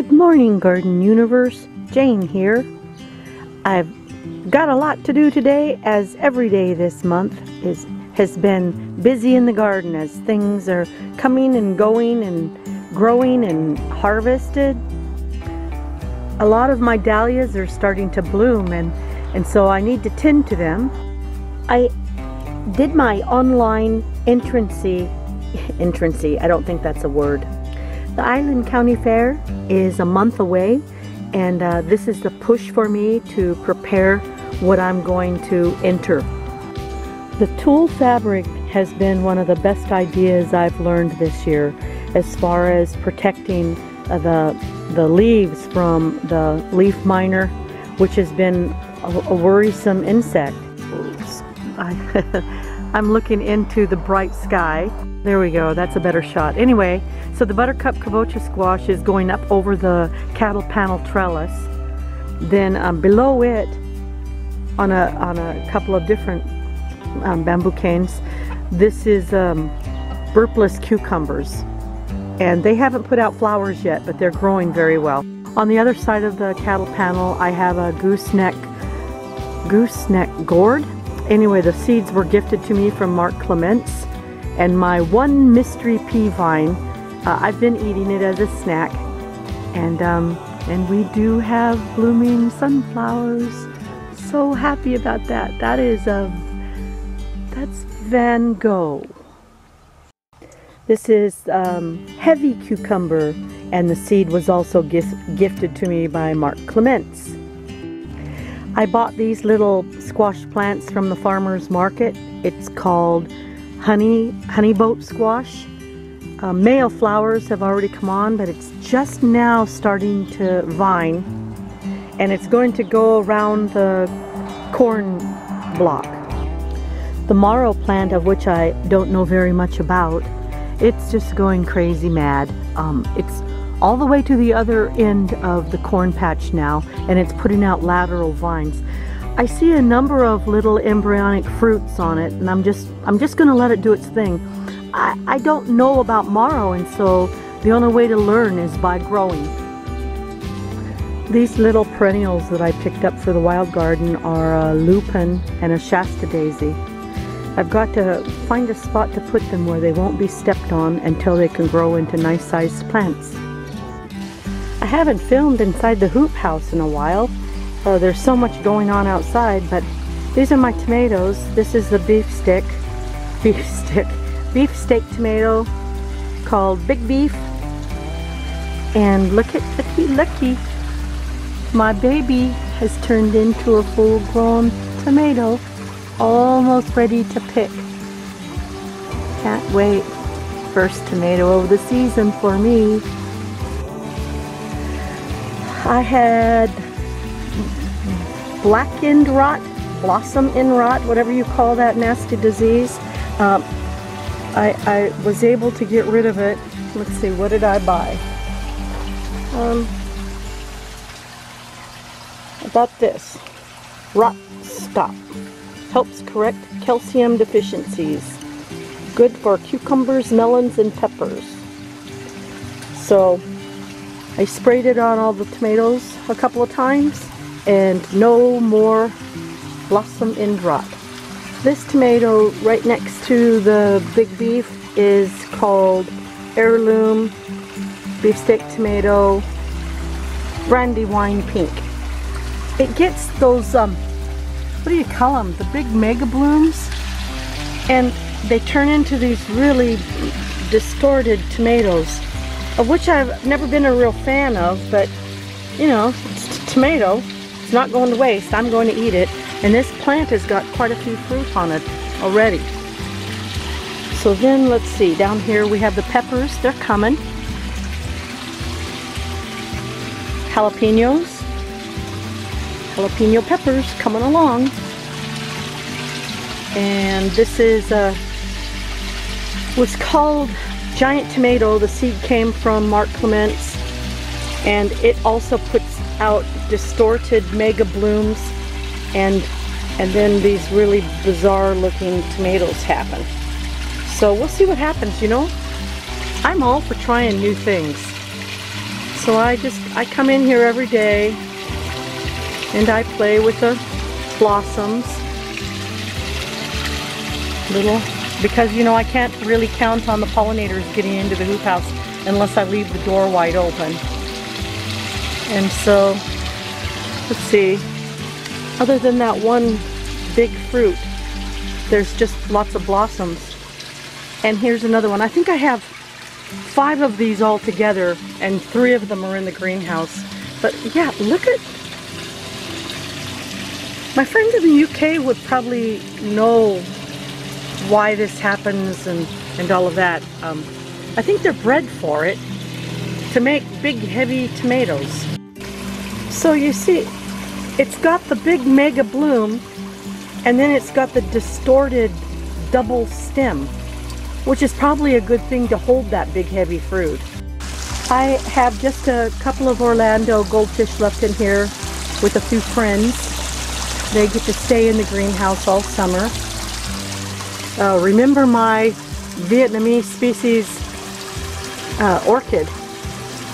Good morning, Garden Universe. Jane here. I've got a lot to do today, as every day this month has been busy in the garden as things are coming and going and growing and harvested. A lot of my dahlias are starting to bloom and so I need to tend to them. I did my online entrancy, I don't think that's a word. The Island County Fair is a month away, and this is the push for me to prepare what I'm going to enter. The tulle fabric has been one of the best ideas I've learned this year as far as protecting the leaves from the leaf miner, which has been a worrisome insect. I'm looking into the bright sky. There we go, that's a better shot. Anyway, so the buttercup kabocha squash is going up over the cattle panel trellis. Then below it, on a couple of different bamboo canes, this is burpless cucumbers. And they haven't put out flowers yet, but they're growing very well. On the other side of the cattle panel, I have a gooseneck gourd. Anyway, the seeds were gifted to me from Mark Clements. And my one mystery pea vine, I've been eating it as a snack. And we do have blooming sunflowers. So happy about that. That's Van Gogh. This is heavy cucumber, and the seed was also gifted to me by Mark Clements. I bought these little squash plants from the farmer's market. It's called honey boat squash. Male flowers have already come on, but it's just now starting to vine, and it's going to go around the corn block. The marrow plant, of which I don't know very much about, it's just going crazy mad. It's all the way to the other end of the corn patch now, and it's putting out lateral vines. I see a number of little embryonic fruits on it, and I'm just going to let it do its thing. I don't know about marrow, and so the only way to learn is by growing. These little perennials that I picked up for the wild garden are a lupin and a Shasta daisy. I've got to find a spot to put them where they won't be stepped on until they can grow into nice sized plants. I haven't filmed inside the hoop house in a while. There's so much going on outside, but these are my tomatoes. This is the beefsteak tomato called Big Beef. And looky, my baby has turned into a full-grown tomato, almost ready to pick. Can't wait. First tomato of the season for me. I had black end rot, blossom end rot, whatever you call that nasty disease. I was able to get rid of it. Let's see, what did I buy? I bought this. Rot Stop. Helps correct calcium deficiencies. Good for cucumbers, melons, and peppers. So I sprayed it on all the tomatoes a couple of times, and no more blossom end rot. This tomato right next to the Big Beef is called Heirloom Beefsteak Tomato Brandywine Pink. It gets those, what do you call them? The big mega blooms, and they turn into these really distorted tomatoes, of which I've never been a real fan of, but you know, it's a tomato. It's not going to waste. I'm going to eat it. And this plant has got quite a few fruit on it already. So then let's see, down here we have the peppers. They're coming. Jalapeno peppers coming along. And this is was called Giant Tomato. The seed came from Mark Clements, and it also puts out distorted mega blooms, and then these really bizarre looking tomatoes happen. So we'll see what happens, you know. I'm all for trying new things. So I come in here every day and I play with the blossoms. Because you know, I can't really count on the pollinators getting into the hoop house unless I leave the door wide open. And so, let's see, other than that one big fruit, there's just lots of blossoms. And here's another one. I think I have 5 of these all together, and 3 of them are in the greenhouse. But yeah, look at, my friends in the UK would probably know why this happens and all of that. I think they're bred for it, to make big heavy tomatoes. So you see, it's got the big mega bloom, and then it's got the distorted double stem, which is probably a good thing to hold that big heavy fruit. I have just a couple of Orlando goldfish left in here with a few friends. They get to stay in the greenhouse all summer. Remember my Vietnamese species orchid?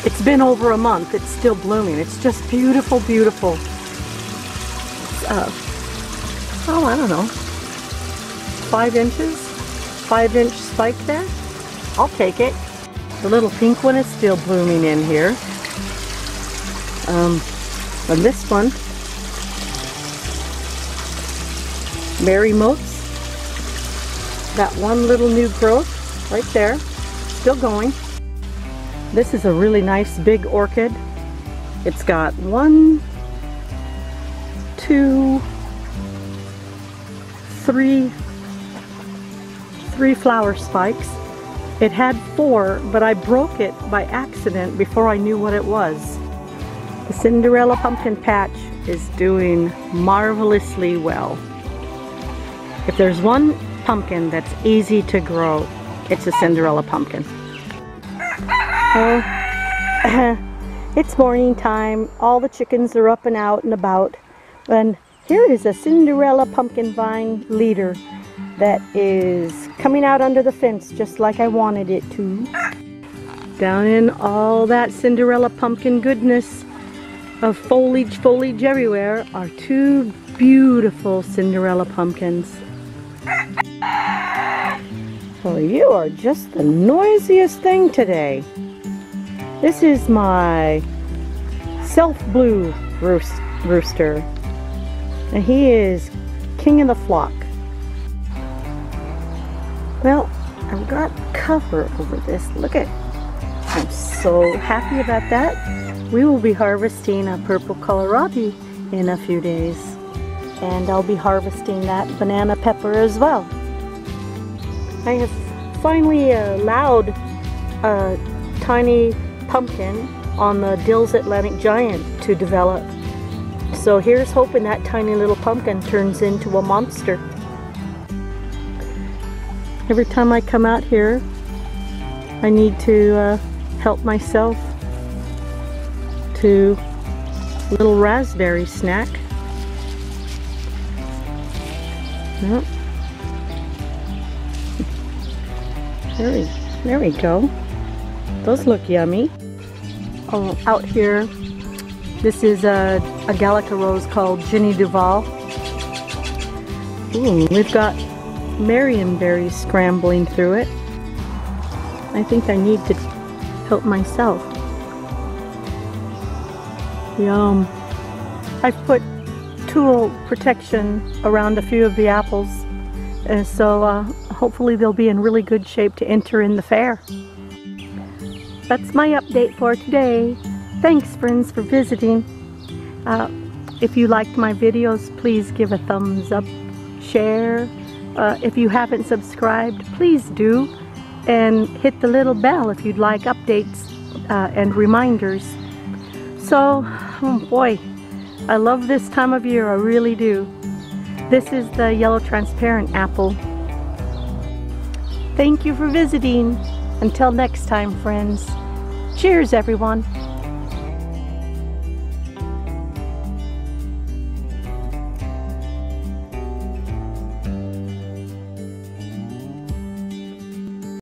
It's been over a month. It's still blooming. It's just beautiful, beautiful. Oh, I don't know, 5 inches? 5-inch spike there? I'll take it. The little pink one is still blooming in here. And this one, Mary Moats. That one little new growth right there, still going. This is a really nice big orchid. It's got 1, 2, 3 flower spikes. It had 4, but I broke it by accident before I knew what it was. The Cinderella pumpkin patch is doing marvelously well. If there's one pumpkin that's easy to grow, it's a Cinderella pumpkin. It's morning time. All the chickens are up and out and about. And here is a Cinderella pumpkin vine leader that is coming out under the fence just like I wanted it to. Down in all that Cinderella pumpkin goodness of foliage everywhere are 2 beautiful Cinderella pumpkins. Well, you are just the noisiest thing today. This is my self-blue rooster, and he is king of the flock. Well, I've got cover over this. Look at, I'm so happy about that. We will be harvesting a purple kohlrabi in a few days, and I'll be harvesting that banana pepper as well. I have finally allowed a tiny pumpkin on the Dill's Atlantic Giant to develop. So here's hoping that tiny little pumpkin turns into a monster. Every time I come out here, I need to help myself to a little raspberry snack. Yep. There we go. Those look yummy. Oh, out here, this is a Gallica rose called Ginny Duval. Ooh, we've got Marionberries scrambling through it. I think I need to help myself. Yum. I've put tool protection around a few of the apples, and so hopefully they'll be in really good shape to enter in the fair. That's my update for today. Thanks, friends, for visiting. If you liked my videos, please give a thumbs up, share. If you haven't subscribed, please do, and hit the little bell if you'd like updates and reminders. So, oh boy, I love this time of year, I really do. This is the yellow transparent apple. Thank you for visiting. Until next time, friends. Cheers, everyone.